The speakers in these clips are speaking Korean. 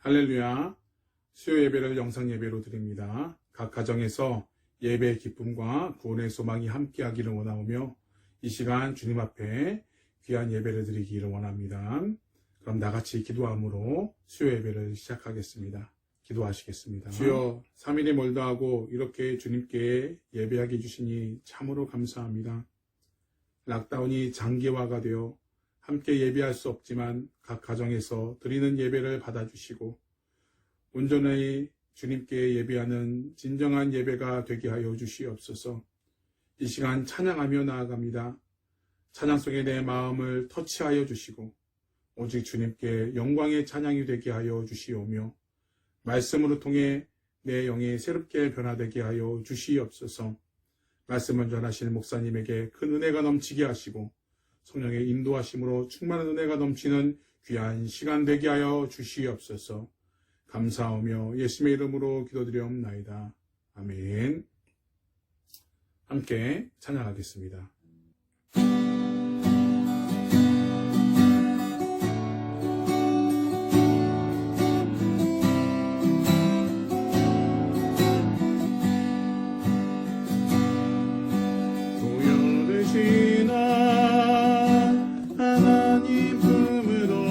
할렐루야. 수요 예배를 영상 예배로 드립니다. 각 가정에서 예배의 기쁨과 구원의 소망이 함께하기를 원하오며 이 시간 주님 앞에 귀한 예배를 드리기를 원합니다. 그럼 나같이 기도함으로 수요 예배를 시작하겠습니다. 기도하시겠습니다. 주여, 3일이 멀다 하고 이렇게 주님께 예배하게 해주시니 참으로 감사합니다. 락다운이 장기화가 되어 함께 예배할 수 없지만 각 가정에서 드리는 예배를 받아주시고 온전히 주님께 예배하는 진정한 예배가 되게 하여 주시옵소서. 이 시간 찬양하며 나아갑니다. 찬양 속에 내 마음을 터치하여 주시고 오직 주님께 영광의 찬양이 되게 하여 주시오며 말씀으로 통해 내 영이 새롭게 변화되게 하여 주시옵소서. 말씀을 전하실 목사님에게 큰 은혜가 넘치게 하시고 성령의 인도하심으로 충만한 은혜가 넘치는 귀한 시간 되게 하여 주시옵소서. 감사하며 예수님의 이름으로 기도드리옵나이다. 아멘. 함께 찬양하겠습니다. 하나님 품으로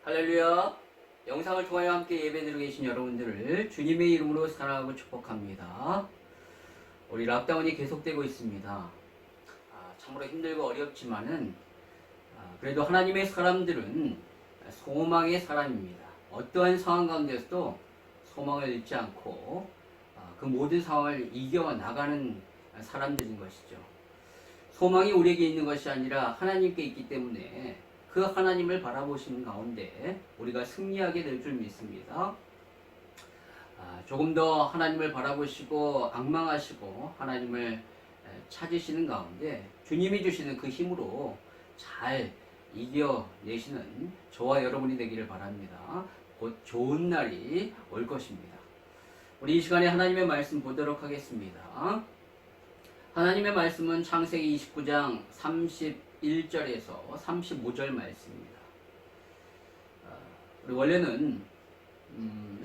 할렐루야. 영상을 통하여 함께 예배드리고 계신 여러분들을 주님의 이름으로 사랑하고 축복합니다. 우리 락다운이 계속되고 있습니다. 참으로 힘들고 어렵지만은 그래도 하나님의 사람들은 소망의 사람입니다. 어떠한 상황 가운데서도 소망을 잃지 않고 그 모든 상황을 이겨나가는 사람들인 것이죠. 소망이 우리에게 있는 것이 아니라 하나님께 있기 때문에 그 하나님을 바라보시는 가운데 우리가 승리하게 될 줄 믿습니다. 조금 더 하나님을 바라보시고 앙망하시고 하나님을 찾으시는 가운데 주님이 주시는 그 힘으로 잘 이겨내시는 저와 여러분이 되기를 바랍니다. 곧 좋은 날이 올 것입니다. 우리 이 시간에 하나님의 말씀 보도록 하겠습니다. 하나님의 말씀은 창세기 29장 31절에서 35절 말씀입니다. 우리 원래는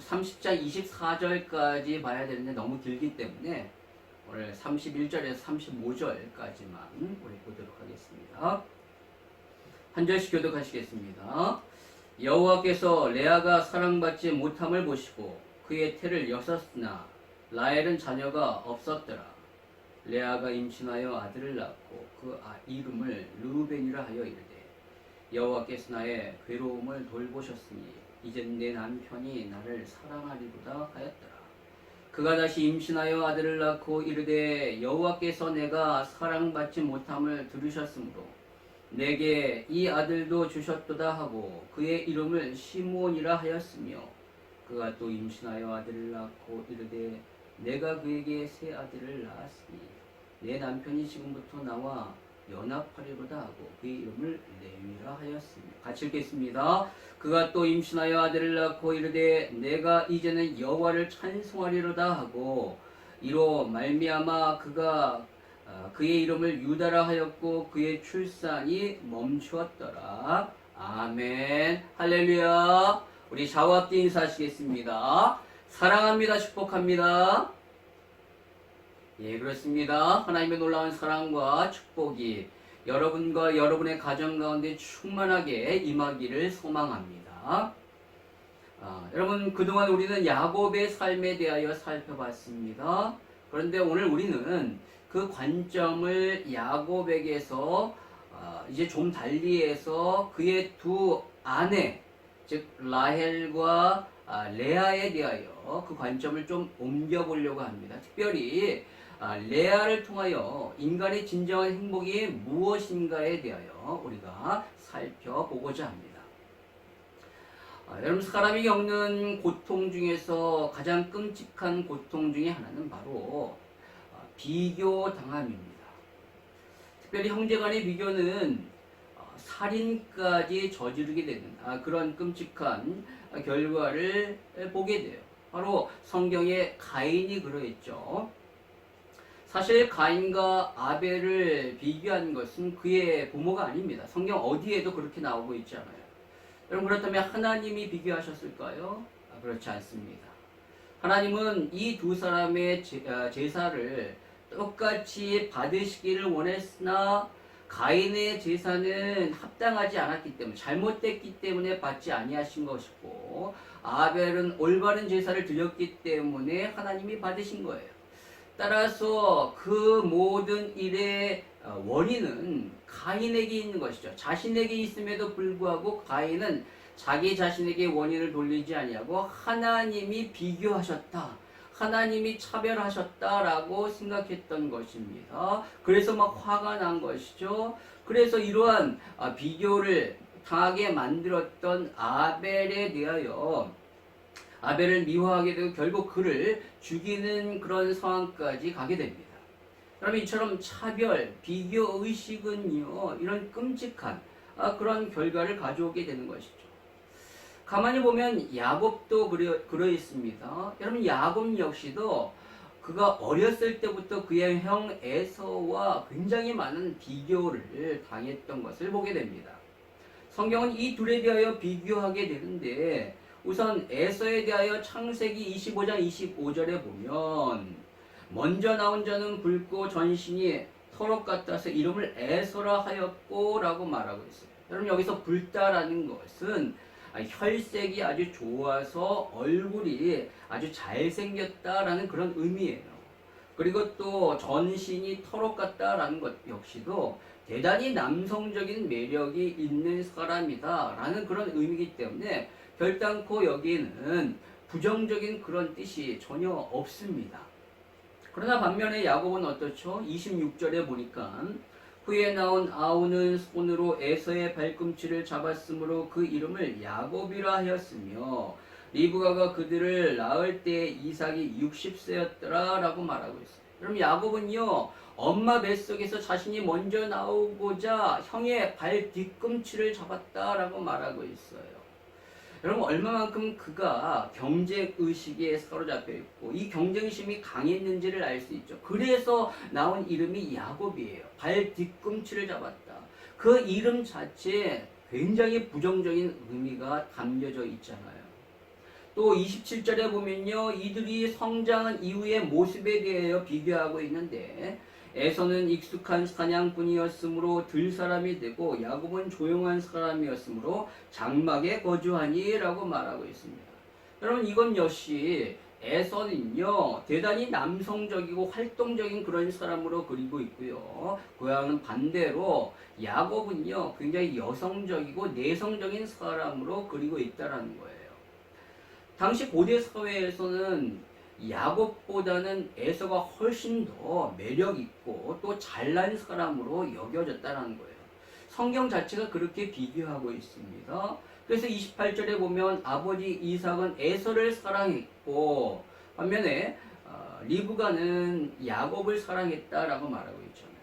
30장 24절까지 봐야 되는데 너무 길기 때문에 오늘 31절에서 35절까지만 우리 보도록 하겠습니다. 한 절씩 교독하시겠습니다. 여호와께서 레아가 사랑받지 못함을 보시고 그의 태를 여셨으나 라헬은 자녀가 없었더라. 레아가 임신하여 아들을 낳고 그 이름을 르우벤이라 하여 이르되 여호와께서 나의 괴로움을 돌보셨으니 이젠 내 남편이 나를 사랑하리로다 하였더라. 그가 다시 임신하여 아들을 낳고 이르되 여호와께서 내가 사랑받지 못함을 들으셨으므로 내게 이 아들도 주셨도다 하고 그의 이름을 시므온이라 하였으며 그가 또 임신하여 아들을 낳고 이르되 내가 그에게 새 아들을 낳았으니 내 남편이 지금부터 나와 연합하리로다 하고 그의 이름을 레위라 하였으며. 같이 읽겠습니다. 그가 또 임신하여 아들을 낳고 이르되 내가 이제는 여호와를 찬송하리로다 하고 이로 말미암아 그가 그의 이름을 유다라 하였고 그의 출산이 멈추었더라. 아멘. 할렐루야. 우리 좌와 앞뒤 인사하시겠습니다. 사랑합니다. 축복합니다. 예, 그렇습니다. 하나님의 놀라운 사랑과 축복이 여러분과 여러분의 가정 가운데 충만하게 임하기를 소망합니다. 여러분, 그동안 우리는 야곱의 삶에 대하여 살펴봤습니다. 그런데 오늘 우리는 그 관점을 야곱에게서 이제 좀 달리해서 그의 두 아내, 즉 라헬과 레아에 대하여 그 관점을 좀 옮겨보려고 합니다. 특별히 레아를 통하여 인간의 진정한 행복이 무엇인가에 대하여 우리가 살펴보고자 합니다. 여러분, 사람이 겪는 고통 중에서 가장 끔찍한 고통 중에 하나는 바로 비교당함입니다. 특별히 형제간의 비교는 살인까지 저지르게 되는 그런 끔찍한 결과를 보게 돼요. 바로 성경에 가인이 그러했죠. 사실 가인과 아벨을 비교한 것은 그의 부모가 아닙니다. 성경 어디에도 그렇게 나오고 있지 않아요. 여러분, 그렇다면 하나님이 비교하셨을까요? 그렇지 않습니다. 하나님은 이 두 사람의 제사를 똑같이 받으시기를 원했으나 가인의 제사는 합당하지 않았기 때문에, 잘못됐기 때문에 받지 아니하신 것이고, 아벨은 올바른 제사를 드렸기 때문에 하나님이 받으신 거예요. 따라서 그 모든 일의 원인은 가인에게 있는 것이죠. 자신에게 있음에도 불구하고 가인은 자기 자신에게 원인을 돌리지 아니하고 하나님이 비교하셨다, 하나님이 차별하셨다라고 생각했던 것입니다. 그래서 막 화가 난 것이죠. 그래서 이러한 비교를 당하게 만들었던 아벨에 대하여 아벨을 미워하게 되고 결국 그를 죽이는 그런 상황까지 가게 됩니다. 그러면 이처럼 차별, 비교 의식은요, 이런 끔찍한 그런 결과를 가져오게 되는 것이죠. 가만히 보면 야곱도 그러 있습니다. 여러분, 야곱 역시도 그가 어렸을 때부터 그의 형 에서와 굉장히 많은 비교를 당했던 것을 보게 됩니다. 성경은 이 둘에 대하여 비교하게 되는데, 우선 에서에 대하여 창세기 25장 25절에 보면 먼저 나온 자는 붉고 전신이 털옷 같아서 이름을 에서라 하였고 라고 말하고 있어요. 여러분, 여기서 붉다라는 것은 혈색이 아주 좋아서 얼굴이 아주 잘생겼다라는 그런 의미예요. 그리고 또 전신이 털옷 같다라는 것 역시도 대단히 남성적인 매력이 있는 사람이다라는 그런 의미이기 때문에 결단코 여기에는 부정적인 그런 뜻이 전혀 없습니다. 그러나 반면에 야곱은 어떻죠? 26절에 보니까 후에 나온 아우는 손으로 에서의 발꿈치를 잡았으므로 그 이름을 야곱이라 하였으며 리브가가 그들을 낳을 때 이삭이 60세였더라 라고 말하고 있어요. 그럼 야곱은요, 엄마 뱃속에서 자신이 먼저 나오고자 형의 발 뒤꿈치를 잡았다라고 말하고 있어요. 여러분, 얼마만큼 그가 경쟁의식에 사로잡혀 있고 이 경쟁심이 강했는지를 알 수 있죠. 그래서 나온 이름이 야곱이에요. 발 뒤꿈치를 잡았다. 그 이름 자체에 굉장히 부정적인 의미가 담겨져 있잖아요. 또 27절에 보면요, 이들이 성장한 이후의 모습에 대하여 비교하고 있는데, 에서는 익숙한 사냥꾼이었으므로 들 사람이 되고 야곱은 조용한 사람이었으므로 장막에 거주하니 라고 말하고 있습니다. 여러분, 이건 역시 에서는요, 대단히 남성적이고 활동적인 그런 사람으로 그리고 있고요. 그와는 반대로 야곱은요, 굉장히 여성적이고 내성적인 사람으로 그리고 있다는 거예요. 당시 고대 사회에서는 야곱보다는 에서가 훨씬 더 매력있고 또 잘난 사람으로 여겨졌다는 거예요. 성경 자체가 그렇게 비교하고 있습니다. 그래서 28절에 보면 아버지 이삭은 에서를 사랑했고 반면에 리브가는 야곱을 사랑했다라고 말하고 있잖아요.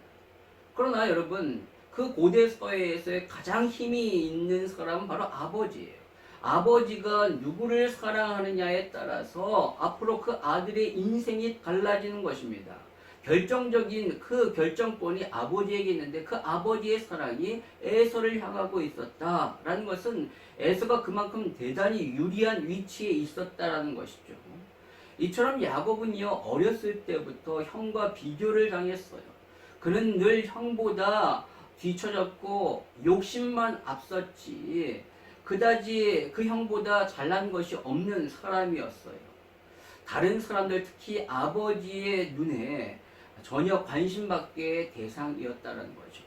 그러나 여러분, 그 고대 사회에서의 가장 힘이 있는 사람은 바로 아버지예요. 아버지가 누구를 사랑하느냐에 따라서 앞으로 그 아들의 인생이 달라지는 것입니다. 결정적인 그 결정권이 아버지에게 있는데 그 아버지의 사랑이 에서를 향하고 있었다라는 것은 에서가 그만큼 대단히 유리한 위치에 있었다라는 것이죠. 이처럼 야곱은요, 어렸을 때부터 형과 비교를 당했어요. 그는 늘 형보다 뒤처졌고 욕심만 앞섰지 그다지 그 형보다 잘난 것이 없는 사람이었어요. 다른 사람들, 특히 아버지의 눈에 전혀 관심밖의 대상이었다는 거죠.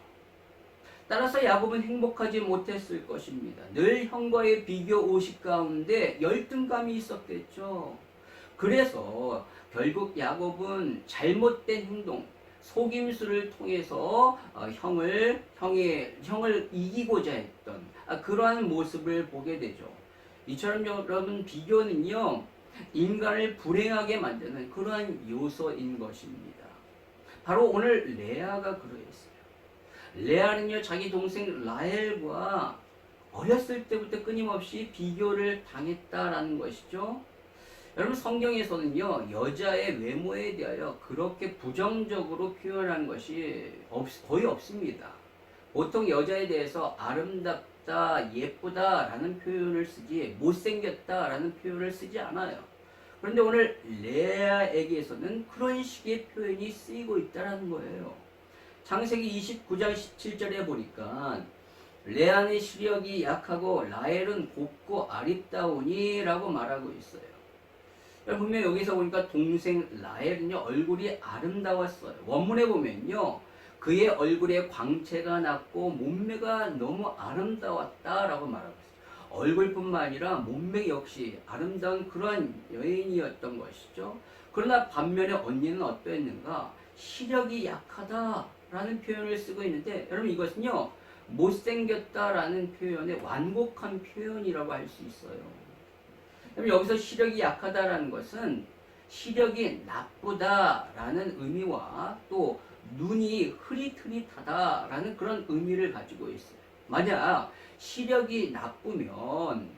따라서 야곱은 행복하지 못했을 것입니다. 늘 형과의 비교 의식 가운데 열등감이 있었겠죠. 그래서 결국 야곱은 잘못된 행동, 속임수를 통해서 형을 이기고자 했던 그러한 모습을 보게 되죠. 이처럼 여러분 비교는요 인간을 불행하게 만드는 그러한 요소인 것입니다. 바로 오늘 레아가 그러했어요. 레아는요 자기 동생 라헬과 어렸을 때부터 끊임없이 비교를 당했다라는 것이죠. 여러분 성경에서는요 여자의 외모에 대하여 그렇게 부정적으로 표현하는 것이 거의 없습니다. 보통 여자에 대해서 아름답다, 예쁘다라는 표현을 쓰지 못생겼다라는 표현을 쓰지 않아요. 그런데 오늘 레아에게서는 그런 식의 표현이 쓰이고 있다는 거예요. 창세기 29장 17절에 보니까 레아의 시력이 약하고 라헬은 곱고 아립다우니 라고 말하고 있어요. 분명 여기서 보니까 동생 라헬은요 얼굴이 아름다웠어요. 원문에 보면요 그의 얼굴에 광채가 났고 몸매가 너무 아름다웠다라고 말하고 있어요. 얼굴뿐만 아니라 몸매 역시 아름다운 그러한 여인이었던 것이죠. 그러나 반면에 언니는 어떠했는가? 시력이 약하다라는 표현을 쓰고 있는데 여러분 이것은요 못생겼다라는 표현의 완곡한 표현이라고 할 수 있어요. 여기서 시력이 약하다라는 것은 시력이 나쁘다라는 의미와 또 눈이 흐릿흐릿하다라는 그런 의미를 가지고 있어요. 만약 시력이 나쁘면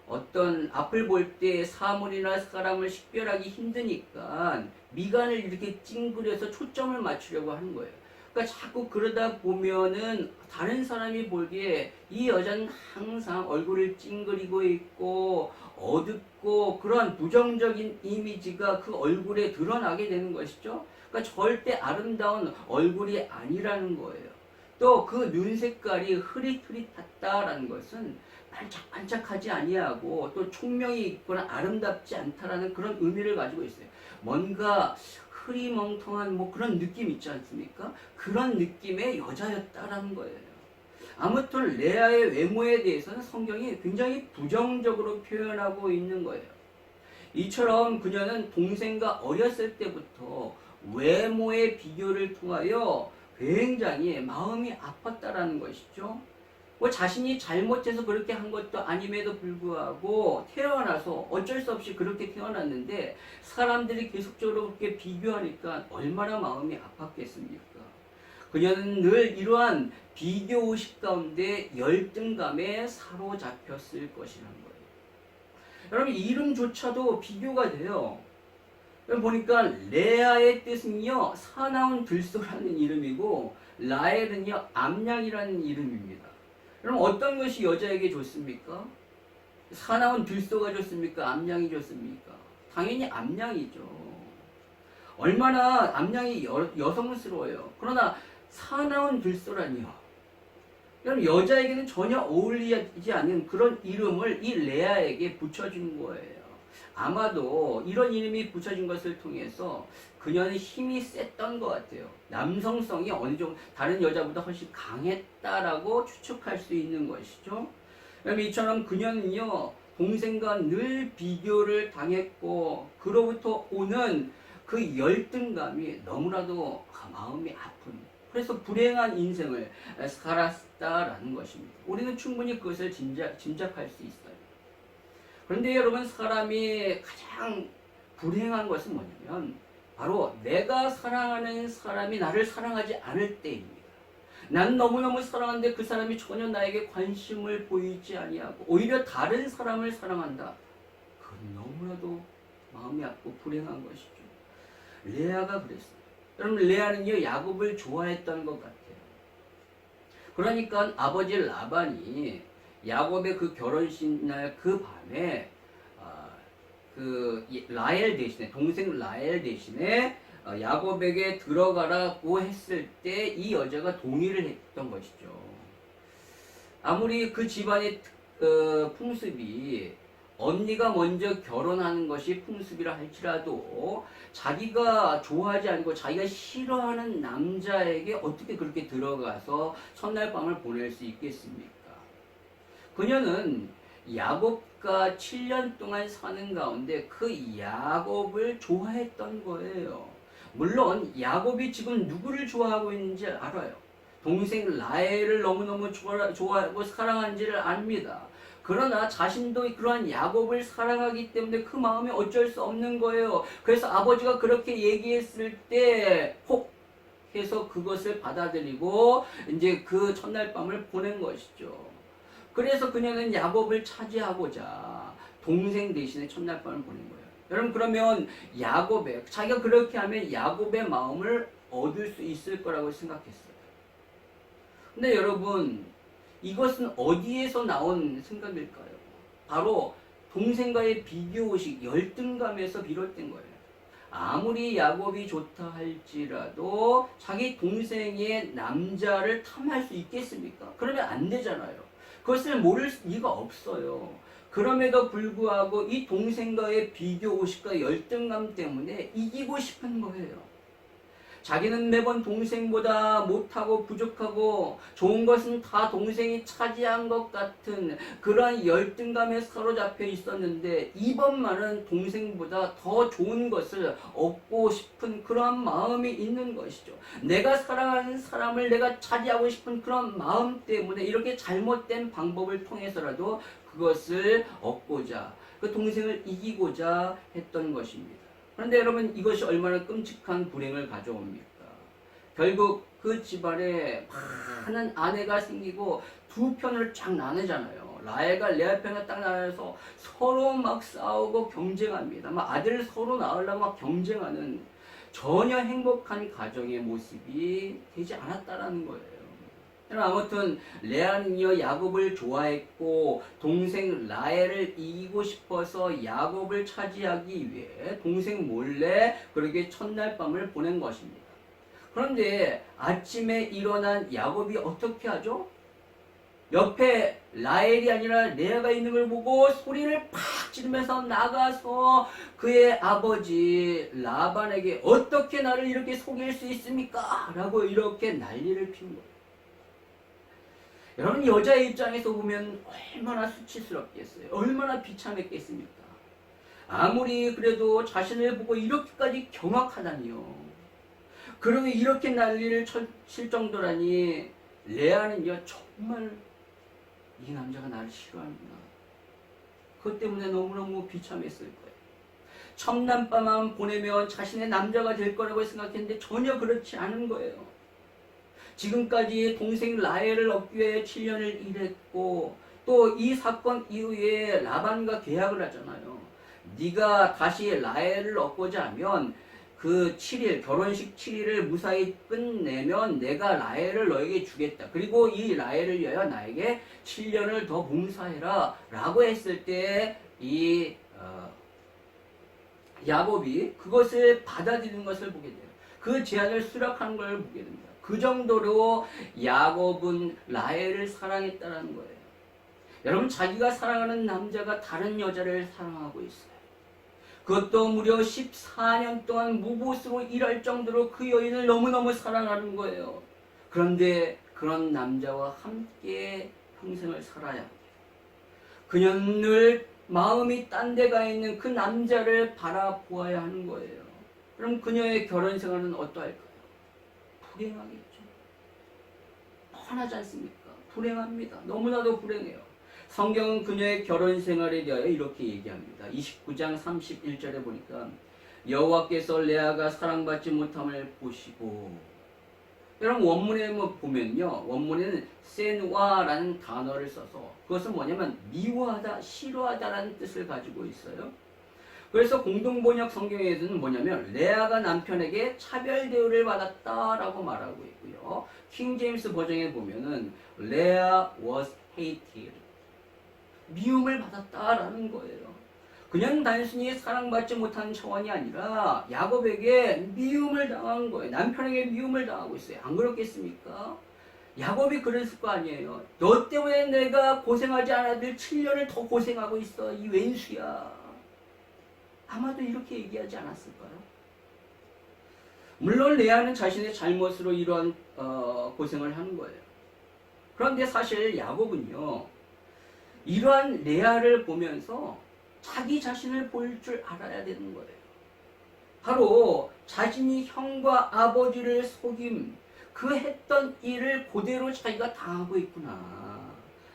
어떤 앞을 볼 때 사물이나 사람을 식별하기 힘드니까 미간을 이렇게 찡그려서 초점을 맞추려고 하는 거예요. 그러니까 자꾸 그러다 보면은 다른 사람이 보기에 이 여자는 항상 얼굴을 찡그리고 있고 어둡고 그러한 부정적인 이미지가 그 얼굴에 드러나게 되는 것이죠. 그러니까 절대 아름다운 얼굴이 아니라는 거예요. 또 그 눈 색깔이 흐릿흐릿하다라는 것은 반짝반짝하지 아니하고 또 총명이 있거나 아름답지 않다라는 그런 의미를 가지고 있어요. 뭔가 흐리멍텅한 뭐 그런 느낌 있지 않습니까? 그런 느낌의 여자였다라는 거예요. 아무튼 레아의 외모에 대해서는 성경이 굉장히 부정적으로 표현하고 있는 거예요. 이처럼 그녀는 동생과 어렸을 때부터 외모의 비교를 통하여 굉장히 마음이 아팠다라는 것이죠. 뭐 자신이 잘못해서 그렇게 한 것도 아님에도 불구하고 태어나서 어쩔 수 없이 그렇게 태어났는데 사람들이 계속적으로 그렇게 비교하니까 얼마나 마음이 아팠겠습니까? 그녀는 늘 이러한 비교 의식 가운데 열등감에 사로잡혔을 것이라는 거예요. 여러분 이름조차도 비교가 돼요. 보니까 레아의 뜻은요 사나운 들소라는 이름이고 라헬은요 암양이라는 이름입니다. 그럼 어떤 것이 여자에게 좋습니까? 사나운 들소가 좋습니까? 암양이 좋습니까? 당연히 암양이죠. 얼마나 암양이 여성스러워요. 그러나 사나운 들소라니요. 그럼 여자에게는 전혀 어울리지 않는 그런 이름을 이 레아에게 붙여준 거예요. 아마도 이런 이름이 붙여진 것을 통해서 그녀는 힘이 셌던 것 같아요. 남성성이 어느 정도 다른 여자보다 훨씬 강했다라고 추측할 수 있는 것이죠. 이처럼 그녀는요 동생과 늘 비교를 당했고 그로부터 오는 그 열등감이 너무나도 마음이 아픈 그래서 불행한 인생을 살았다라는 것입니다. 우리는 충분히 그것을 짐작할 수 있어요. 그런데 여러분 사람이 가장 불행한 것은 뭐냐면 바로 내가 사랑하는 사람이 나를 사랑하지 않을 때입니다. 난 너무너무 사랑하는데 그 사람이 전혀 나에게 관심을 보이지 아니하고 오히려 다른 사람을 사랑한다. 그건 너무나도 마음이 아프고 불행한 것이죠. 레아가 그랬어요. 여러분 레아는요 야곱을 좋아했던 것 같아요. 그러니까 아버지 라반이 야곱의 그 결혼식 날 그 밤에 그 라헬 대신에 동생 라헬 대신에 야곱에게 들어가라고 했을 때 이 여자가 동의를 했던 것이죠. 아무리 그 집안의 풍습이 언니가 먼저 결혼하는 것이 풍습이라 할지라도 자기가 좋아하지 않고 자기가 싫어하는 남자에게 어떻게 그렇게 들어가서 첫날 밤을 보낼 수 있겠습니까? 그녀는 야곱과 7년 동안 사는 가운데 그 야곱을 좋아했던 거예요. 물론 야곱이 지금 누구를 좋아하고 있는지 알아요. 동생 라헬을 너무너무 좋아하고 사랑하는지를 압니다. 그러나 자신도 그러한 야곱을 사랑하기 때문에 그 마음이 어쩔 수 없는 거예요. 그래서 아버지가 그렇게 얘기했을 때 혹 해서 그것을 받아들이고 이제 그 첫날 밤을 보낸 것이죠. 그래서 그녀는 야곱을 차지하고자 동생 대신에 첫날 밤을 보낸 거예요. 여러분, 그러면 자기가 그렇게 하면 야곱의 마음을 얻을 수 있을 거라고 생각했어요. 근데 여러분, 이것은 어디에서 나온 생각일까요? 바로 동생과의 비교의식, 열등감에서 비롯된 거예요. 아무리 야곱이 좋다 할지라도 자기 동생의 남자를 탐할 수 있겠습니까? 그러면 안 되잖아요. 그것을 모를 리가 없어요. 그럼에도 불구하고 이 동생과의 비교의식과 열등감 때문에 이기고 싶은 거예요. 자기는 매번 동생보다 못하고 부족하고 좋은 것은 다 동생이 차지한 것 같은 그러한 열등감에 사로잡혀 있었는데 이번만은 동생보다 더 좋은 것을 얻고 싶은 그러한 마음이 있는 것이죠. 내가 사랑하는 사람을 내가 차지하고 싶은 그런 마음 때문에 이렇게 잘못된 방법을 통해서라도 그것을 얻고자, 그 동생을 이기고자 했던 것입니다. 그런데 여러분, 이것이 얼마나 끔찍한 불행을 가져옵니까? 결국 그 집안에 많은 아내가 생기고 두 편을 쫙 나누잖아요. 라헬과 레아 편을 딱 나눠서 서로 막 싸우고 경쟁합니다. 막 아들을 서로 낳으려고 막 경쟁하는 전혀 행복한 가정의 모습이 되지 않았다라는 거예요. 아무튼 레아는요, 야곱을 좋아했고 동생 라헬을 이기고 싶어서 야곱을 차지하기 위해 동생 몰래 그렇게 첫날 밤을 보낸 것입니다. 그런데 아침에 일어난 야곱이 어떻게 하죠? 옆에 라헬이 아니라 레아가 있는 걸 보고 소리를 팍 지르면서 나가서 그의 아버지 라반에게 어떻게 나를 이렇게 속일 수 있습니까? 라고 이렇게 난리를 피운 거예요. 여러분, 여자의 입장에서 보면 얼마나 수치스럽겠어요. 얼마나 비참했겠습니까? 아무리 그래도 자신을 보고 이렇게까지 경악하다니요. 그러고 이렇게 난리를 칠 정도라니 레아는요, 정말 이 남자가 나를 싫어하는구나. 그것 때문에 너무너무 비참했을 거예요. 첫날밤만 보내면 자신의 남자가 될 거라고 생각했는데 전혀 그렇지 않은 거예요. 지금까지 동생 라헬을 얻기 위해 7년을 일했고 또 이 사건 이후에 라반과 계약을 하잖아요. 네가 다시 라헬을 얻고자 하면 그 7일, 결혼식 7일을 무사히 끝내면 내가 라헬을 너에게 주겠다. 그리고 이 라헬을 위하여 나에게 7년을 더 봉사해라 라고 했을 때 이 야곱이 그것을 받아들이는 것을 보게 돼요. 그 제안을 수락하는 걸 보게 됩니다. 그 정도로 야곱은 라헬을 사랑했다는 거예요. 여러분, 자기가 사랑하는 남자가 다른 여자를 사랑하고 있어요. 그것도 무려 14년 동안 무보수로 일할 정도로 그 여인을 너무너무 사랑하는 거예요. 그런데 그런 남자와 함께 평생을 살아야 합니다. 그녀는 늘 마음이 딴 데 가 있는 그 남자를 바라보아야 하는 거예요. 그럼 그녀의 결혼 생활은 어떠할까요? 불행하겠죠. 뻔하지 않습니까? 불행합니다. 너무나도 불행해요. 성경은 그녀의 결혼 생활에 대하여 이렇게 얘기합니다. 29장 31절에 보니까 여호와께서 레아가 사랑받지 못함을 보시고, 여러분 원문에 보면요, 원문에는 센와라는 단어를 써서 그것은 뭐냐면 미워하다, 싫어하다라는 뜻을 가지고 있어요. 그래서 공동번역 성경에서는 뭐냐면 레아가 남편에게 차별 대우를 받았다라고 말하고 있고요. 킹 제임스 버전에 보면은 레아 was hated, 미움을 받았다라는 거예요. 그냥 단순히 사랑받지 못하는 차원이 아니라 야곱에게 미움을 당한 거예요. 남편에게 미움을 당하고 있어요. 안 그렇겠습니까? 야곱이 그랬을 거 아니에요. 너 때문에 내가 고생하지 않아도 7년을 더 고생하고 있어. 이 왼수야. 아마도 이렇게 얘기하지 않았을까요? 물론 레아는 자신의 잘못으로 이러한 고생을 하는 거예요. 그런데 사실 야곱은요, 이러한 레아를 보면서 자기 자신을 볼 줄 알아야 되는 거예요. 바로 자신이 형과 아버지를 속임, 그 했던 일을 그대로 자기가 당하고 있구나.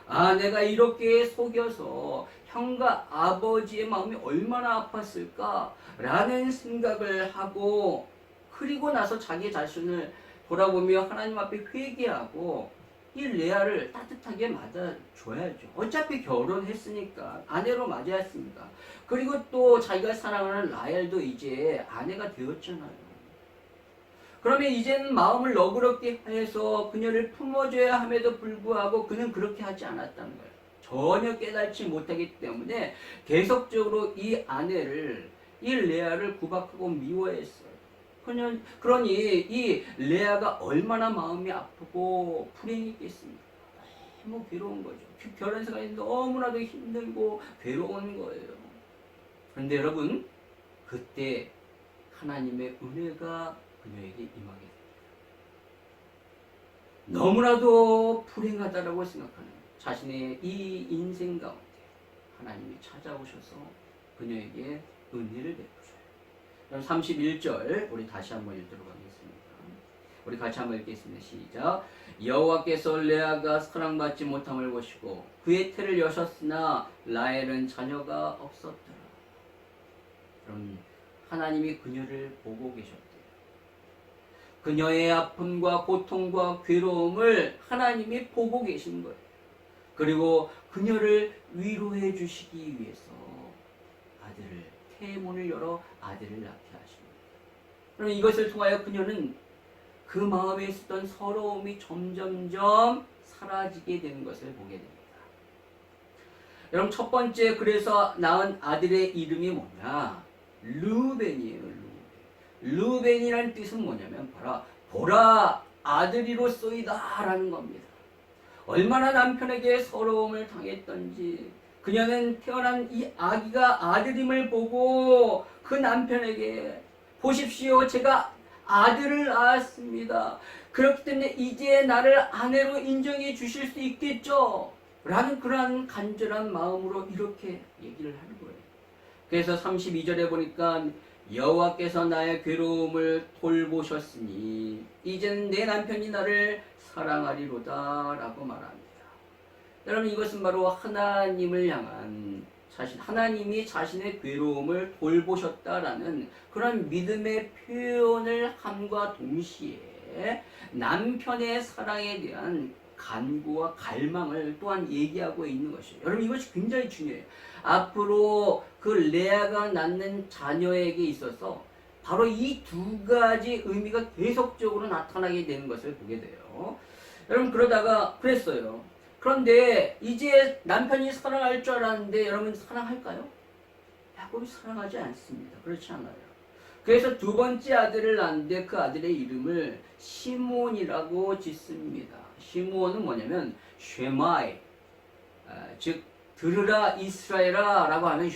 아, 내가 이렇게 속여서 형과 아버지의 마음이 얼마나 아팠을까? 라는 생각을 하고, 그리고 나서 자기 자신을 돌아보며 하나님 앞에 회개하고, 이 레아를 따뜻하게 맞아줘야죠. 어차피 결혼했으니까 아내로 맞이했습니다. 그리고 또 자기가 사랑하는 라헬도 이제 아내가 되었잖아요. 그러면 이제는 마음을 너그럽게 해서 그녀를 품어줘야 함에도 불구하고 그는 그렇게 하지 않았다는 거예요. 전혀 깨닫지 못하기 때문에 계속적으로 이 아내를, 이 레아를 구박하고 미워했어요. 그러니 이 레아가 얼마나 마음이 아프고 불행했겠습니까? 너무 괴로운 거죠. 결혼 생활이 너무나도 힘들고 괴로운 거예요. 그런데 여러분, 그때 하나님의 은혜가 그녀에게 임하게 됩니다. 너무나도 불행하다라고 생각하는 자신의 이 인생 가운데 하나님이 찾아오셔서 그녀에게 은혜를 베푸셔요. 그럼 31절 우리 다시 한번 읽도록 하겠습니다. 우리 같이 한번 읽겠습니다. 시작. 여호와께서 레아가 사랑받지 못함을 보시고 그의 태를 여셨으나 라헬은 자녀가 없었더라. 그럼 하나님이 그녀를 보고 계셨대요. 그녀의 아픔과 고통과 괴로움을 하나님이 보고 계신 거예요. 그리고 그녀를 위로해 주시기 위해서 아들을, 태문을 열어 아들을 낳게 하십니다. 그럼 이것을 통하여 그녀는 그 마음에 있었던 서러움이 점점점 사라지게 되는 것을 보게 됩니다. 여러분, 첫 번째 그래서 낳은 아들의 이름이 뭐냐? 르우벤이에요. 르우벤이라는 뜻은 뭐냐면 보라 아들이로소이다 라는 겁니다. 얼마나 남편에게 서러움을 당했던지 그녀는 태어난 이 아기가 아들임을 보고 그 남편에게 보십시오, 제가 아들을 낳았습니다. 그렇기 때문에 이제 나를 아내로 인정해 주실 수 있겠죠? 라는 그러한 간절한 마음으로 이렇게 얘기를 하는 거예요. 그래서 32절에 보니까 여호와께서 나의 괴로움을 돌보셨으니 이제는 내 남편이 나를 사랑하리로다 라고 말합니다. 여러분, 이것은 바로 하나님을 향한 하나님이 자신의 괴로움을 돌보셨다라는 그런 믿음의 표현을 함과 동시에 남편의 사랑에 대한 간구와 갈망을 또한 얘기하고 있는 것이에요. 여러분, 이것이 굉장히 중요해요. 앞으로 그 레아가 낳는 자녀에게 있어서 바로 이 두 가지 의미가 계속적으로 나타나게 되는 것을 보게 돼요. 여러분, 그러다가 그랬어요. 그런데 이제 남편이 사랑할 줄 알았는데 여러분, 사랑할까요? 야곱이 사랑하지 않습니다. 그렇지 않아요. 그래서 두 번째 아들을 낳는데 그 아들의 이름을 시몬이라고 짓습니다. 시몬은 뭐냐면 쉐마이, 즉 들으라 이스라엘아 라고 하는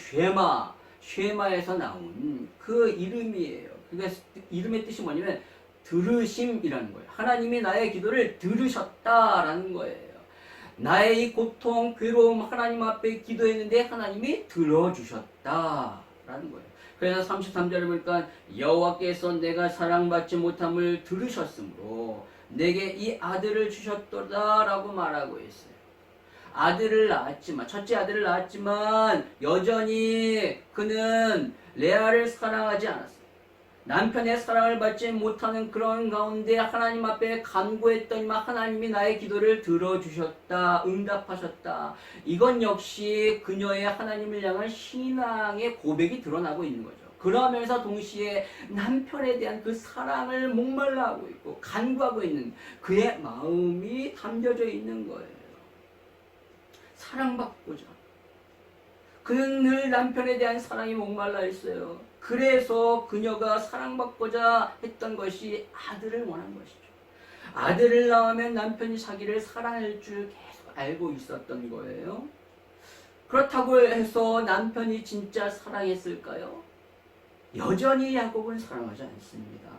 쉐마에서 나온 그 이름이에요. 그러니까 이름의 뜻이 뭐냐면 들으심이라는 거예요. 하나님이 나의 기도를 들으셨다라는 거예요. 나의 이 고통, 괴로움 하나님 앞에 기도했는데 하나님이 들어주셨다라는 거예요. 그래서 33절에 보니까 여호와께서 내가 사랑받지 못함을 들으셨으므로 내게 이 아들을 주셨도다라고 말하고 있어요. 아들을 낳았지만, 첫째 아들을 낳았지만 여전히 그는 레아를 사랑하지 않았어요. 남편의 사랑을 받지 못하는 그런 가운데 하나님 앞에 간구했더니만 하나님이 나의 기도를 들어주셨다, 응답하셨다. 이건 역시 그녀의 하나님을 향한 신앙의 고백이 드러나고 있는 거죠. 그러면서 동시에 남편에 대한 그 사랑을 목말라 하고 있고 간구하고 있는 그의 마음이 담겨져 있는 거예요. 사랑받고자. 그는 늘 남편에 대한 사랑이 목말라 있어요. 그래서 그녀가 사랑받고자 했던 것이 아들을 원한 것이죠. 아들을 낳으면 남편이 자기를 사랑할 줄 계속 알고 있었던 거예요. 그렇다고 해서 남편이 진짜 사랑했을까요? 여전히 야곱은 사랑하지 않습니다.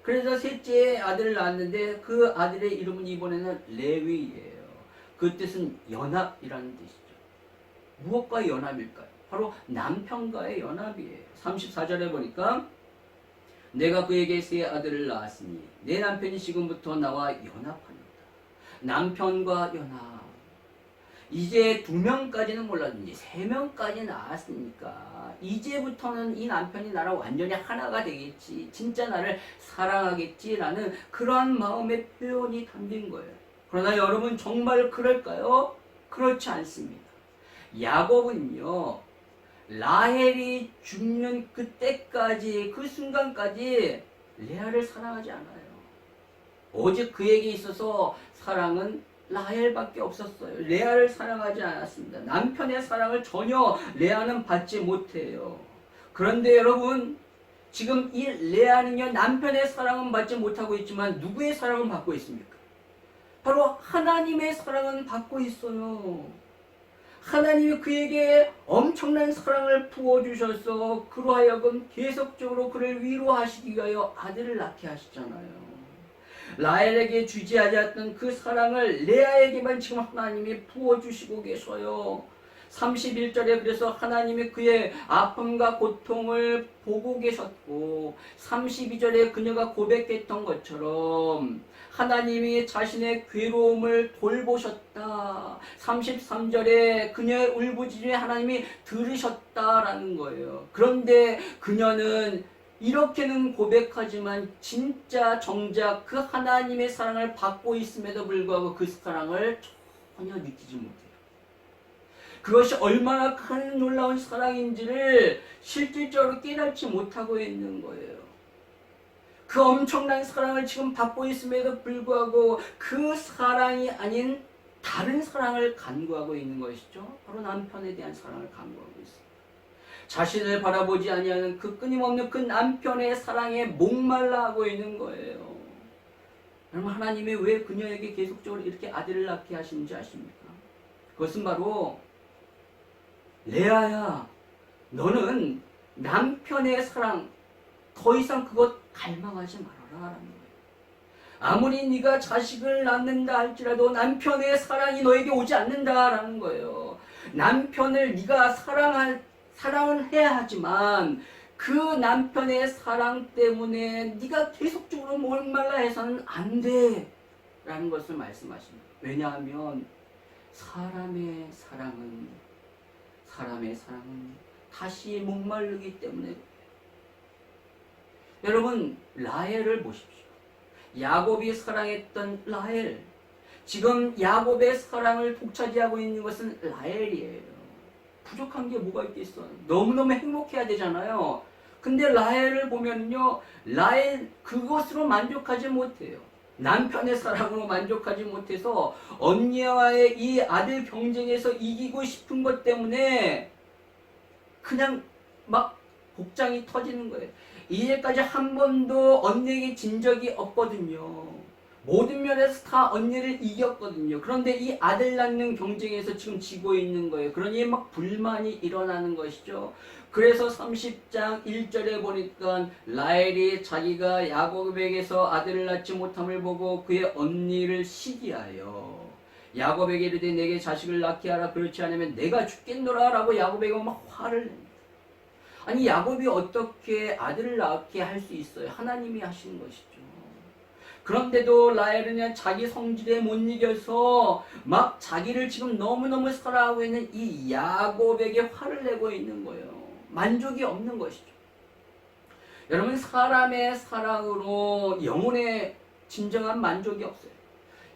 그래서 셋째 아들을 낳았는데 그 아들의 이름은 이번에는 레위예요. 그 뜻은 연합이라는 뜻이죠. 무엇과의 연합일까요? 바로 남편과의 연합이에요. 34절에 보니까 내가 그에게 세 아들을 낳았으니 내 남편이 지금부터 나와 연합하노라. 남편과 연합. 이제 2명까지는 몰랐는지 3명까지 나왔으니까 이제부터는 이 남편이 나랑 완전히 하나가 되겠지, 진짜 나를 사랑하겠지라는 그러한 마음의 표현이 담긴 거예요. 그러나 여러분 정말 그럴까요? 그렇지 않습니다. 야곱은요, 라헬이 죽는 그때까지, 그 순간까지 레아를 사랑하지 않아요. 오직 그에게 있어서 사랑은 라헬밖에 없었어요. 레아를 사랑하지 않았습니다. 남편의 사랑을 전혀 레아는 받지 못해요. 그런데 여러분, 지금 이 레아는요, 남편의 사랑은 받지 못하고 있지만 누구의 사랑은 받고 있습니까? 바로 하나님의 사랑은 받고 있어요. 하나님이 그에게 엄청난 사랑을 부어주셔서 그로 하여금 계속적으로 그를 위로하시기 위하여 아들을 낳게 하시잖아요. 라헬에게 주지 않았던 그 사랑을 레아에게만 지금 하나님이 부어주시고 계셔요. 31절에 그래서 하나님이 그의 아픔과 고통을 보고 계셨고, 32절에 그녀가 고백했던 것처럼 하나님이 자신의 괴로움을 돌보셨다. 33절에 그녀의 울부짖음에 하나님이 들으셨다라는 거예요. 그런데 그녀는 이렇게는 고백하지만 진짜 정작 그 하나님의 사랑을 받고 있음에도 불구하고 그 사랑을 전혀 느끼지 못해요. 그것이 얼마나 큰 놀라운 사랑인지를 실질적으로 깨닫지 못하고 있는 거예요. 그 엄청난 사랑을 지금 받고 있음에도 불구하고 그 사랑이 아닌 다른 사랑을 간구하고 있는 것이죠. 바로 남편에 대한 사랑을 간구하고 있습니다. 자신을 바라보지 아니하는 그 끊임없는 그 남편의 사랑에 목말라 하고 있는 거예요. 여러분, 하나님이 왜 그녀에게 계속적으로 이렇게 아들을 낳게 하시는지 아십니까? 그것은 바로 레아야, 너는 남편의 사랑 더 이상 그것 갈망하지 말아라 라는 거예요. 아무리 네가 자식을 낳는다 할지라도 남편의 사랑이 너에게 오지 않는다라는 거예요. 남편을 네가 사랑은 해야 하지만 그 남편의 사랑 때문에 네가 계속적으로 목말라 해서는 안 돼 라는 것을 말씀하십니다. 왜냐하면 사람의 사랑은 다시 목마르기 때문에. 여러분, 라헬을 보십시오. 야곱이 사랑했던 라헬, 지금 야곱의 사랑을 독차지하고 있는 것은 라헬이에요. 부족한 게 뭐가 있겠어요? 너무너무 행복해야 되잖아요. 근데 라헬을 보면요, 라헬 그것으로 만족하지 못해요. 남편의 사랑으로 만족하지 못해서 언니와의 이 아들 경쟁에서 이기고 싶은 것 때문에 그냥 막 복장이 터지는 거예요. 이제까지 한 번도 언니에게 진 적이 없거든요. 모든 면에서 다 언니를 이겼거든요. 그런데 이 아들 낳는 경쟁에서 지금 지고 있는 거예요. 그러니 막 불만이 일어나는 것이죠. 그래서 30장 1절에 보니까 라헬이 자기가 야곱에게서 아들을 낳지 못함을 보고 그의 언니를 시기하여 야곱에게 이르되 내게 자식을 낳게 하라, 그렇지 않으면 내가 죽겠노라 라고 야곱에게 막 화를 냅니다. 아니, 야곱이 어떻게 아들을 낳게 할 수 있어요? 하나님이 하신 것이죠. 그런데도 라헬은 자기 성질에 못 이겨서 막 자기를 지금 너무너무 사랑하고 있는 이 야곱에게 화를 내고 있는 거예요. 만족이 없는 것이죠. 여러분, 사람의 사랑으로 영혼의 진정한 만족이 없어요.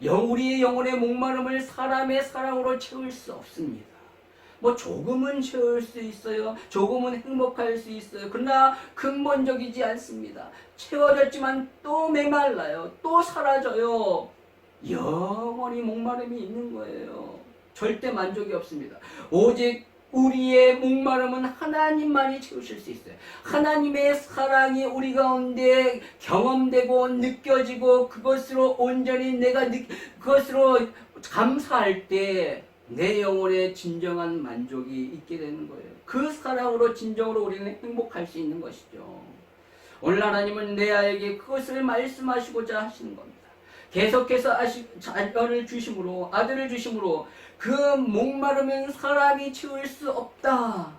우리의 영혼의 목마름을 사람의 사랑으로 채울 수 없습니다. 뭐 조금은 채울 수 있어요. 조금은 행복할 수 있어요. 그러나 근본적이지 않습니다. 채워졌지만 또 메말라요. 또 사라져요. 영원히 목마름이 있는 거예요. 절대 만족이 없습니다. 오직 우리의 목마름은 하나님만이 채우실 수 있어요. 하나님의 사랑이 우리 가운데 경험되고 느껴지고 그것으로 온전히 그것으로 감사할 때 내 영혼에 진정한 만족이 있게 되는 거예요. 그 사랑으로 진정으로 우리는 행복할 수 있는 것이죠. 오늘 하나님은 레아에게 그것을 말씀하시고자 하시는 겁니다. 계속해서 아들을 주심으로 그 목마름은 사람이 채울 수 없다.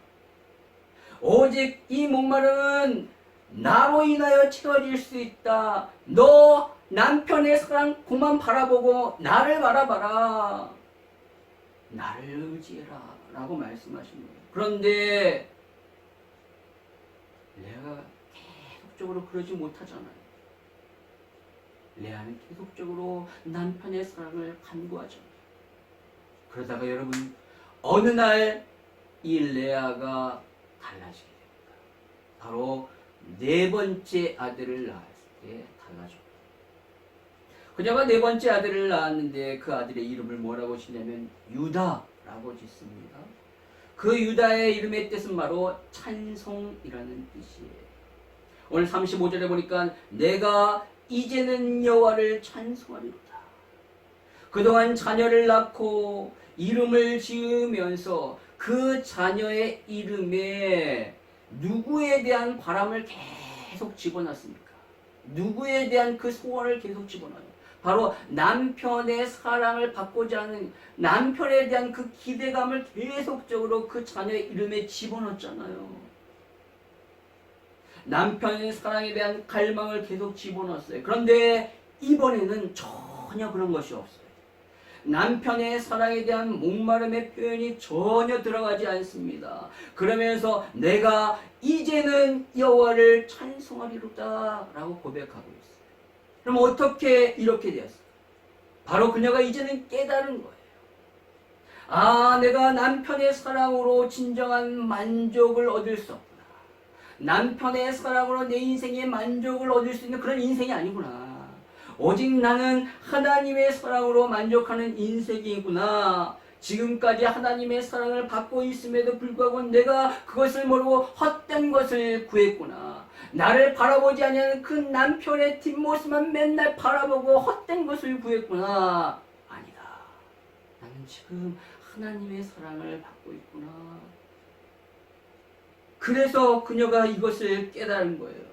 오직 이 목마름은 나로 인하여 채워질 수 있다. 너 남편의 사랑 그만 바라보고 나를 바라봐라. 나를 의지해라 라고 말씀하신 거예요. 그런데 레아가 계속적으로 그러지 못하잖아요. 레아는 계속적으로 남편의 사랑을 간구하죠. 그러다가 여러분 어느 날 이 레아가 달라지게 됩니다. 바로 네 번째 아들을 낳았을 때 달라져. 그녀가 네 번째 아들을 낳았는데 그 아들의 이름을 뭐라고 짓냐면 유다라고 짓습니다. 그 유다의 이름의 뜻은 바로 찬송이라는 뜻이에요. 오늘 35절에 보니까 내가 이제는 여호와를 찬송하리로다. 그동안 자녀를 낳고 이름을 지으면서 그 자녀의 이름에 누구에 대한 바람을 계속 집어넣습니까? 누구에 대한 그 소원을 계속 집어넣어요. 바로 남편의 사랑을 받고자 하는 남편에 대한 그 기대감을 계속적으로 그 자녀의 이름에 집어넣었잖아요. 남편의 사랑에 대한 갈망을 계속 집어넣었어요. 그런데 이번에는 전혀 그런 것이 없어요. 남편의 사랑에 대한 목마름의 표현이 전혀 들어가지 않습니다. 그러면서 내가 이제는 여호와를 찬송하리로다 라고 고백하고 있어요. 그럼 어떻게 이렇게 되었어요? 바로 그녀가 이제는 깨달은 거예요. 아, 내가 남편의 사랑으로 진정한 만족을 얻을 수 없구나. 남편의 사랑으로 내 인생의 만족을 얻을 수 있는 그런 인생이 아니구나. 오직 나는 하나님의 사랑으로 만족하는 인생이구나. 지금까지 하나님의 사랑을 받고 있음에도 불구하고 내가 그것을 모르고 헛된 것을 구했구나. 나를 바라보지 아니하는 그 남편의 뒷모습만 맨날 바라보고 헛된 것을 구했구나. 아니다. 나는 지금 하나님의 사랑을 받고 있구나. 그래서 그녀가 이것을 깨달은 거예요.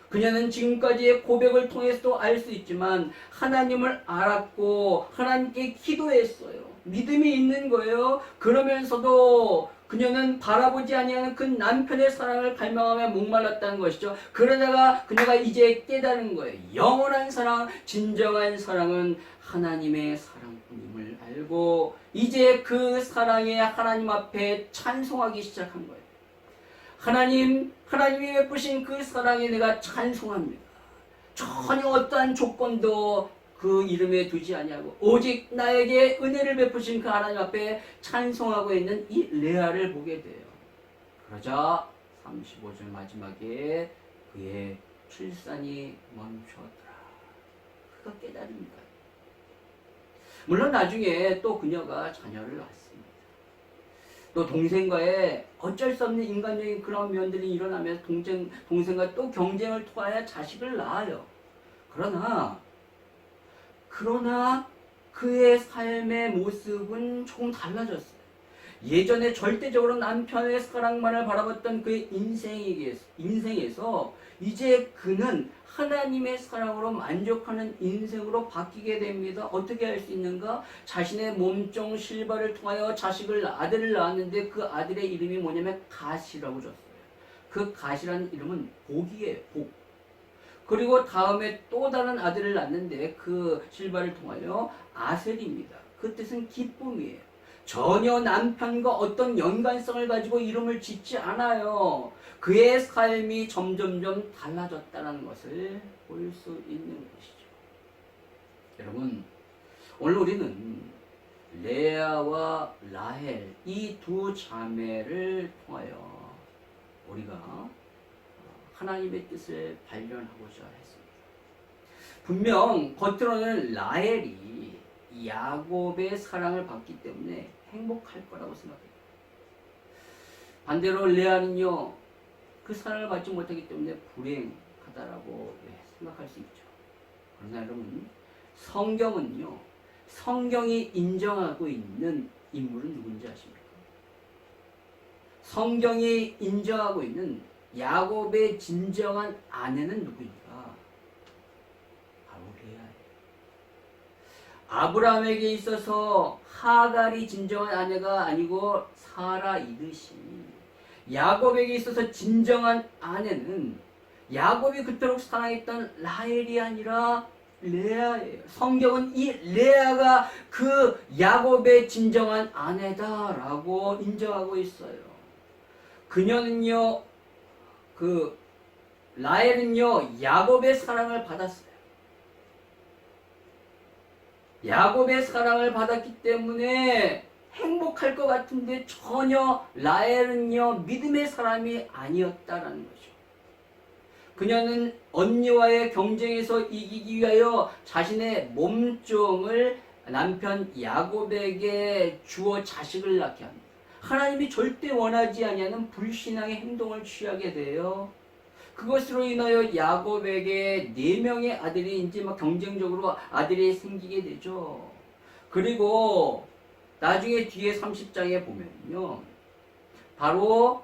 그녀는 지금까지의 고백을 통해서도 알 수 있지만 하나님을 알았고 하나님께 기도했어요. 믿음이 있는 거예요. 그러면서도 그녀는 바라보지 아니하는 그 남편의 사랑을 갈망하며 목말랐다는 것이죠. 그러다가 그녀가 이제 깨달은 거예요. 영원한 사랑, 진정한 사랑은 하나님의 사랑뿐임을 알고 이제 그 사랑에 하나님 앞에 찬송하기 시작한 거예요. 하나님이 베푸신 그 사랑에 내가 찬송합니다. 전혀 어떠한 조건도 그 이름에 두지 아니하고 오직 나에게 은혜를 베푸신 그 하나님 앞에 찬송하고 있는 이 레아를 보게 돼요. 그러자 35절 마지막에 그의 출산이 멈추었더라. 그가 깨달습니다. 물론 나중에 또 그녀가 자녀를 낳습니다. 또 동생과의 어쩔 수 없는 인간적인 그런 면들이 일어나면서 동생과 또 경쟁을 통하여 자식을 낳아요. 그러나 그의 삶의 모습은 조금 달라졌어요. 예전에 절대적으로 남편의 사랑만을 바라봤던 그의 인생에서 이제 그는 하나님의 사랑으로 만족하는 인생으로 바뀌게 됩니다. 어떻게 할 수 있는가? 자신의 몸종 실바를 통하여 아들을 낳았는데 그 아들의 이름이 뭐냐면 갓이라고 줬어요. 그 갓이라는 이름은 복이에요. 복. 그리고 다음에 또 다른 아들을 낳는데 그 실바를 통하여 아셀입니다. 그 뜻은 기쁨이에요. 전혀 남편과 어떤 연관성을 가지고 이름을 짓지 않아요. 그의 삶이 점점점 달라졌다는 것을 볼 수 있는 것이죠. 여러분, 오늘 우리는 레아와 라헬 이 두 자매를 통하여 우리가 하나님의 뜻을 발견하고자 했습니다. 분명 겉으로는 라헬이 야곱의 사랑을 받기 때문에 행복할 거라고 생각해요. 반대로 레아는요, 그 사랑을 받지 못하기 때문에 불행하다라고 생각할 수 있죠. 그러나 여러분, 성경은요, 성경이 인정하고 있는 인물은 누군지 아십니까? 성경이 인정하고 있는 야곱의 진정한 아내는 누구인가? 바로 레아예요. 아브라함에게 있어서 하갈이 진정한 아내가 아니고 사라이듯이 야곱에게 있어서 진정한 아내는 야곱이 그토록 사랑했던 라헬이 아니라 레아예요. 성경은 이 레아가 그 야곱의 진정한 아내다라고 인정하고 있어요. 그녀는요, 라헬은요, 야곱의 사랑을 받았어요. 야곱의 사랑을 받았기 때문에 행복할 것 같은데 전혀 라헬은요, 믿음의 사람이 아니었다라는 거죠. 그녀는 언니와의 경쟁에서 이기기 위하여 자신의 몸종을 남편 야곱에게 주어 자식을 낳게 합니다. 하나님이 절대 원하지 아니하는 불신앙의 행동을 취하게 돼요. 그것으로 인하여 야곱에게 4명의 아들이 이제 막 경쟁적으로 아들이 생기게 되죠. 그리고 나중에 뒤에 30장에 보면요, 바로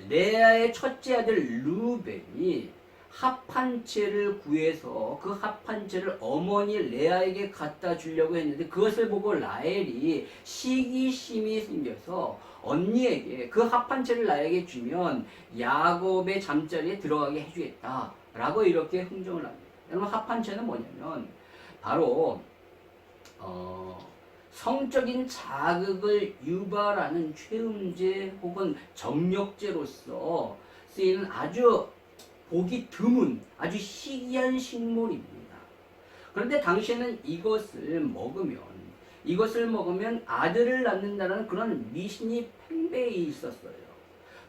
레아의 첫째 아들 루벤이 합한 채를 구해서 그 합한 채를 어머니 레아에게 갖다 주려고 했는데 그것을 보고 라헬이 시기심이 생겨서 언니에게 그 합한 채를 나에게 주면 야곱의 잠자리에 들어가게 해주겠다 라고 이렇게 흥정을 합니다. 여러분, 합한 채는 뭐냐면 바로 성적인 자극을 유발하는 최음제 혹은 정력제로서 쓰이는 아주 보기 드문 아주 희귀한 식물입니다. 그런데 당시에는 이것을 먹으면 아들을 낳는다는 그런 미신이 팽배해 있었어요.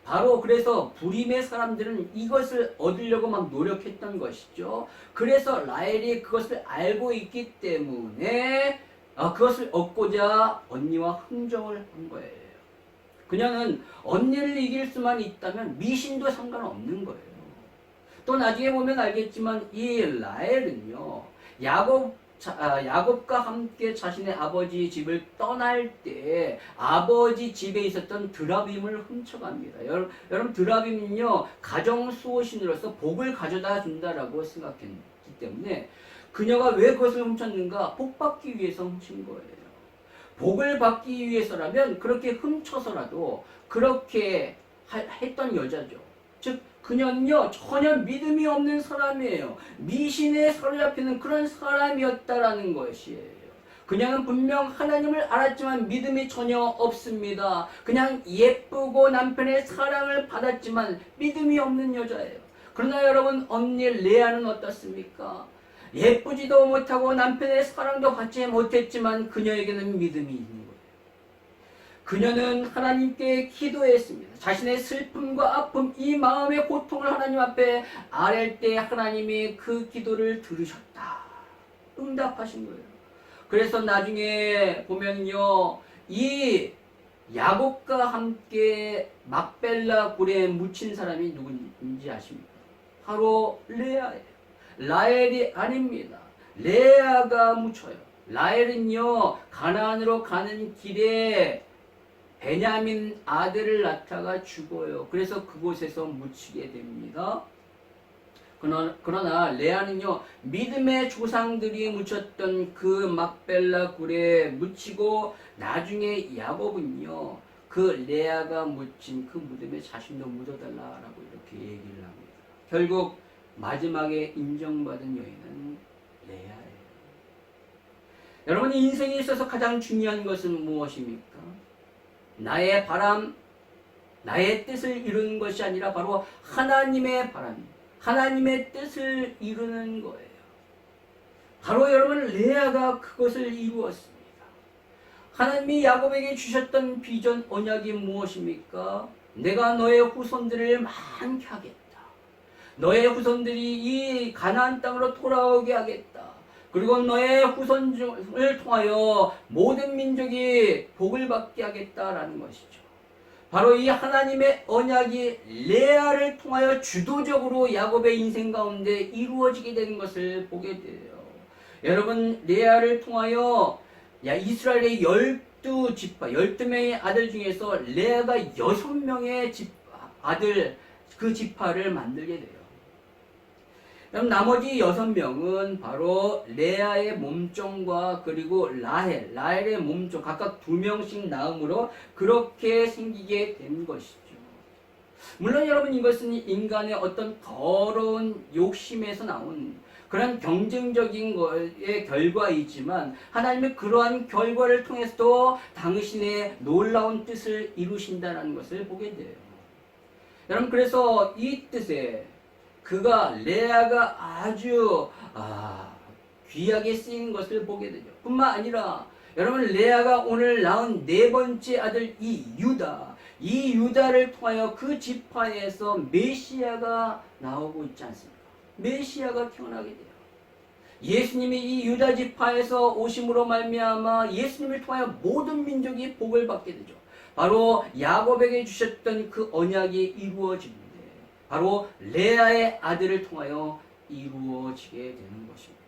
바로 그래서 불임의 사람들은 이것을 얻으려고 막 노력했던 것이죠. 그래서 라헬이 그것을 알고 있기 때문에 그것을 얻고자 언니와 흥정을 한 거예요. 그녀는 언니를 이길 수만 있다면 미신도 상관없는 거예요. 또 나중에 보면 알겠지만 이 라헬은요, 야곱과 함께 자신의 아버지 집을 떠날 때 아버지 집에 있었던 드라빔을 훔쳐갑니다. 여러분, 드라빔은요, 가정수호신으로서 복을 가져다 준다라고 생각했기 때문에 그녀가 왜 그것을 훔쳤는가? 복 받기 위해서 훔친 거예요. 복을 받기 위해서라면 그렇게 훔쳐서라도 그렇게 했던 여자죠. 즉 그녀는요, 전혀 믿음이 없는 사람이에요. 미신에 사로잡히는 그런 사람이었다라는 것이에요. 그녀는 분명 하나님을 알았지만 믿음이 전혀 없습니다. 그냥 예쁘고 남편의 사랑을 받았지만 믿음이 없는 여자예요. 그러나 여러분, 언니 레아는 어떻습니까? 예쁘지도 못하고 남편의 사랑도 받지 못했지만 그녀에게는 믿음이 있는 거예요. 그녀는 하나님께 기도했습니다. 자신의 슬픔과 아픔, 이 마음의 고통을 하나님 앞에 아랠 때 하나님이 그 기도를 들으셨다. 응답하신 거예요. 그래서 나중에 보면요, 이 야곱과 함께 막벨라 굴에 묻힌 사람이 누군지 아십니까? 바로 레아예요. 라헬이 아닙니다. 레아가 묻혀요. 라헬은요, 가나안으로 가는 길에 베냐민 아들을 낳다가 죽어요. 그래서 그곳에서 묻히게 됩니다. 그러나 레아는요, 믿음의 조상들이 묻혔던 그 막벨라 굴에 묻히고 나중에 야곱은요, 그 레아가 묻힌 그 무덤에 자신도 묻어달라라고 이렇게 얘기를 합니다. 결국 마지막에 인정받은 여인은 레아예요. 여러분, 인생에 있어서 가장 중요한 것은 무엇입니까? 나의 바람, 나의 뜻을 이루는 것이 아니라 바로 하나님의 바람, 하나님의 뜻을 이루는 거예요. 바로 여러분, 레아가 그것을 이루었습니다. 하나님이 야곱에게 주셨던 비전 언약이 무엇입니까? 내가 너의 후손들을 많게 하겠다. 너의 후손들이 이 가나안 땅으로 돌아오게 하겠다. 그리고 너의 후손을 통하여 모든 민족이 복을 받게 하겠다라는 것이죠. 바로 이 하나님의 언약이 레아를 통하여 주도적으로 야곱의 인생 가운데 이루어지게 되는 것을 보게 돼요. 여러분, 레아를 통하여 이스라엘의 12지파, 12명의 아들 중에서 레아가 6명의 아들, 그 지파를 만들게 돼요. 그럼 나머지 6명은 바로 레아의 몸종과 그리고 라헬의 몸종 각각 2명씩 낳음으로 그렇게 생기게 된 것이죠. 물론 여러분, 이것은 인간의 어떤 더러운 욕심에서 나온 그런 경쟁적인 것의 결과이지만 하나님의 그러한 결과를 통해서도 당신의 놀라운 뜻을 이루신다는 것을 보게 돼요. 여러분, 그래서 이 뜻에 레아가 아주 귀하게 쓰이는 것을 보게 되죠. 뿐만 아니라 여러분, 레아가 오늘 낳은 4번째 아들 이 유다를 통하여 그 지파에서 메시아가 나오고 있지 않습니까? 메시아가 태어나게 돼요. 예수님이 이 유다 지파에서 오심으로 말미암아 예수님을 통하여 모든 민족이 복을 받게 되죠. 바로 야곱에게 주셨던 그 언약이 이루어집니다. 바로 레아의 아들을 통하여 이루어지게 되는 것입니다.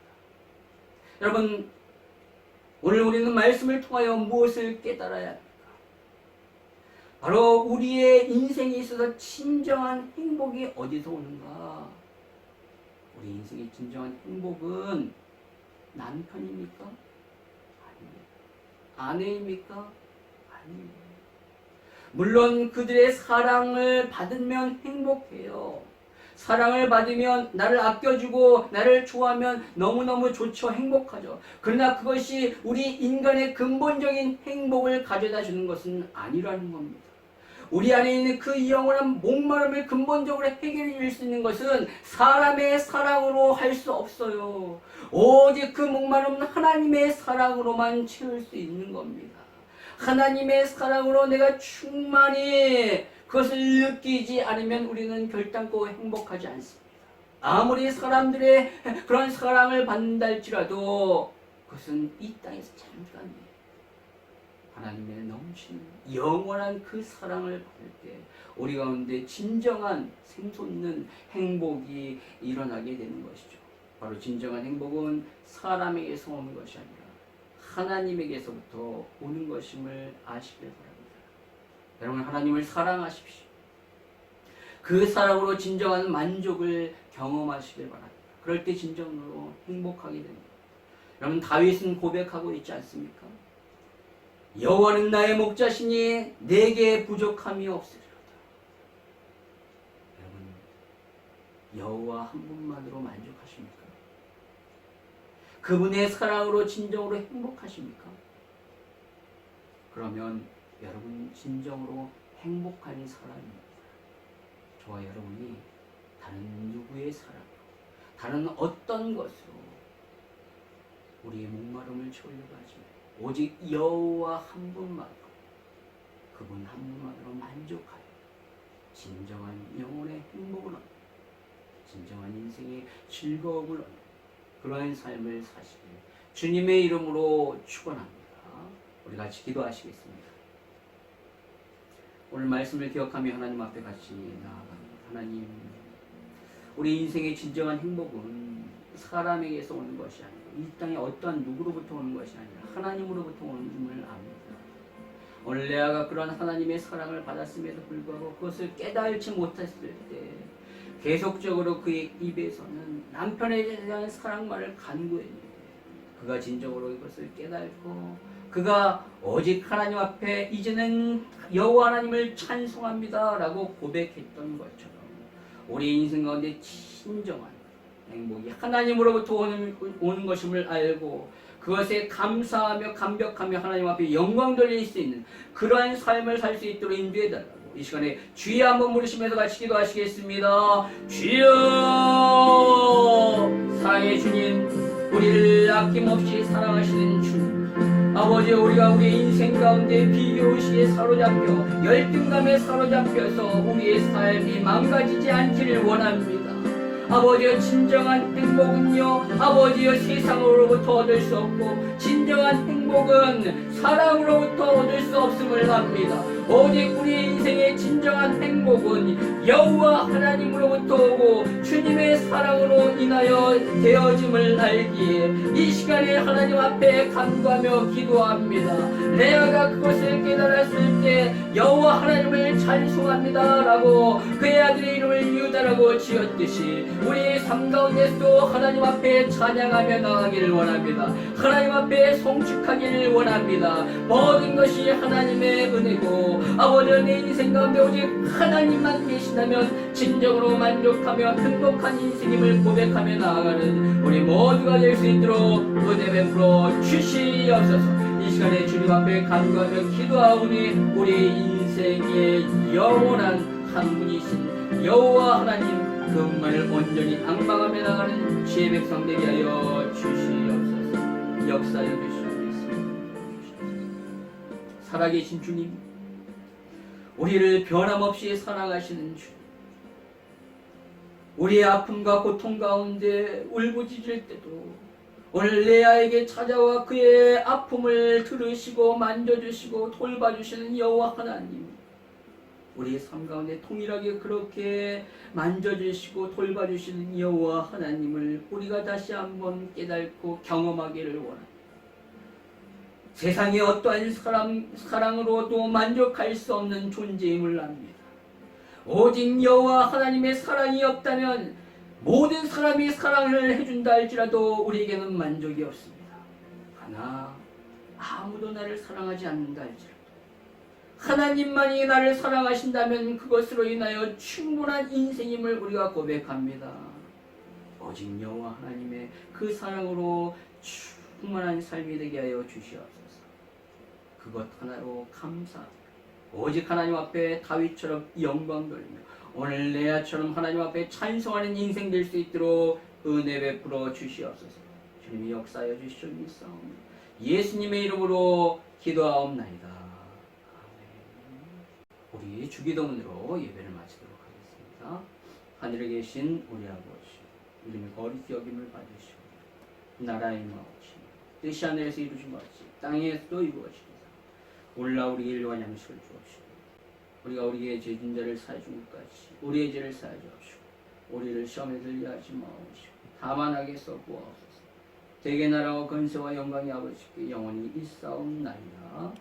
여러분, 오늘 우리는 말씀을 통하여 무엇을 깨달아야 합니까? 바로 우리의 인생에 있어서 진정한 행복이 어디서 오는가? 우리 인생의 진정한 행복은 남편입니까? 아닙니다. 아내입니까? 아닙니다. 물론 그들의 사랑을 받으면 행복해요. 사랑을 받으면 나를 아껴주고 나를 좋아하면 너무너무 좋죠. 행복하죠. 그러나 그것이 우리 인간의 근본적인 행복을 가져다 주는 것은 아니라는 겁니다. 우리 안에 있는 그 영원한 목마름을 근본적으로 해결해 줄 수 있는 것은 사람의 사랑으로 할 수 없어요. 오직 그 목마름은 하나님의 사랑으로만 채울 수 있는 겁니다. 하나님의 사랑으로 내가 충만히 그것을 느끼지 않으면 우리는 결단코 행복하지 않습니다. 아무리 사람들의 그런 사랑을 받는다 할지라도 그것은 이 땅에서 잠깐이에요. 하나님의 넘치는 영원한 그 사랑을 받을 때 우리 가운데 진정한 샘솟는 행복이 일어나게 되는 것이죠. 바로 진정한 행복은 사람에게서 오는 것이 아니라 하나님에게서부터 오는 것임을 아시길 바랍니다. 여러분, 하나님을 사랑하십시오. 그 사랑으로 진정한 만족을 경험하시길 바랍니다. 그럴 때 진정으로 행복하게 됩니다. 여러분, 다윗은 고백하고 있지 않습니까? 여호와는 나의 목자시니 내게 부족함이 없으리로다. 여러분, 여호와 한 분만으로 만족하십니까? 그분의 사랑으로 진정으로 행복하십니까? 그러면 여러분 진정으로 행복한 사람입니다. 저와 여러분이 다른 누구의 사랑으로, 다른 어떤 것으로 우리의 목마름을 채우려고 하지 말고 오직 여호와 한 분만으로, 그분 한 분만으로 만족하여 진정한 영혼의 행복을 얻는, 진정한 인생의 즐거움을 얻는 그러한 삶을 사시길 주님의 이름으로 축원합니다. 우리 같이 기도하시겠습니다. 오늘 말씀을 기억하며 하나님 앞에 같이 나아갑니다. 하나님, 우리 인생의 진정한 행복은 사람에게서 오는 것이 아니라 이 땅의 어떠한 누구로부터 오는 것이 아니라 하나님으로부터 오는 줄 압니다. 오늘 레아가 그런 하나님의 사랑을 받았음에도 불구하고 그것을 깨달지 못했을 때 계속적으로 그의 입에서는 남편에 대한 사랑만을 간구했는데 그가 진정으로 이것을 깨달고 그가 오직 하나님 앞에 이제는 여호와 하나님을 찬송합니다 라고 고백했던 것처럼 우리 인생 가운데 진정한 행복이 하나님으로부터 오는 것임을 알고 그것에 감사하며 감격하며 하나님 앞에 영광 돌릴 수 있는 그러한 삶을 살 수 있도록 인도해 달라고 이 시간에 주여 한번 부르시면서 같이 기도하시겠습니다. 주여, 사랑의 주님, 우리를 아낌없이 사랑하시는 주님, 아버지, 우리가 우리의 인생 가운데 비교의식에 사로잡혀 열등감에 사로잡혀서 우리의 삶이 망가지지 않기를 원합니다. 아버지여, 진정한 행복은요, 아버지여, 세상으로부터 얻을 수 없고 진정한 행복 행복은 사랑으로부터 얻을 수 없음을 압니다. 오직 우리의 인생의 진정한 행복은 여호와 하나님으로부터 오고 주님의 사랑으로 인하여 되어짐을 알기에 이 시간에 하나님 앞에 간구하며 기도합니다. 레아가 그것을 깨달았을 때 여호와 하나님을 찬송합니다 라고 그의 아들의 이름을 유다라고 지었듯이 우리 삶 가운데서도 하나님 앞에 찬양하며 나가기를 원합니다. 하나님 앞에 송축하기를 원합니다. 모든 것이 하나님의 은혜고 아버지는 내 인생 가운데 오직 하나님만 계신다면 진정으로 만족하며 행복한 인생임을 고백하며 나아가는 우리 모두가 될 수 있도록 은혜 베풀어 주시옵소서. 이 시간에 주님 앞에 간구하며 기도하오니 우리 인생의 영원한 한 분이신 여호와 하나님 그분만을 온전히 앙망하며 나가는 지혜 백성 되게 하여 주시옵소서. 역사여 주시옵소서. 살아계신 주님, 우리를 변함없이 사랑하시는 주님, 우리의 아픔과 고통 가운데 울부짖을 때도 오늘 레아에게 찾아와 그의 아픔을 들으시고 만져주시고 돌봐주시는 여호와 하나님, 우리의 삶 가운데 동일하게 그렇게 만져주시고 돌봐주시는 여호와 하나님을 우리가 다시 한번 깨닫고 경험하기를 원합니다. 세상의 어떠한 사랑으로도 만족할 수 없는 존재임을 압니다. 오직 여호와 하나님의 사랑이 없다면 모든 사람이 사랑을 해준다 할지라도 우리에게는 만족이 없습니다. 하나 아무도 나를 사랑하지 않는다 할지라도 하나님만이 나를 사랑하신다면 그것으로 인하여 충분한 인생임을 우리가 고백합니다. 오직 여호와 하나님의 그 사랑으로 충만한 삶이 되게 하여 주시옵소서. 그것 하나로 감사합니다. 오직 하나님 앞에 다윗처럼 영광 돌리며 오늘 레아처럼 하나님 앞에 찬송하는 인생 될 수 있도록 은혜 베풀어 주시옵소서. 주님이 역사하여 주시옵소서. 예수님의 이름으로 기도하옵나이다. 아멘. 우리 주기도문으로 예배를 마치도록 하겠습니다. 하늘에 계신 우리 아버지, 이름이 거룩히 여김을 받으시고 나라의 마옵시며 뜻이 하늘에서 이루어진 것 같이 땅에서도 이루어지리라. 오늘날 우리에게 일용할 양식을 주옵시고 우리가 우리의 죄진 자를 사해 준 것 같이 우리의 죄를 사해 주옵시고 우리를 시험에 들게 하지 마옵시고 다만 악에서 구하옵소서. 대개 나라와 건세와 영광이 아버지께 영원히 있사옵나이다.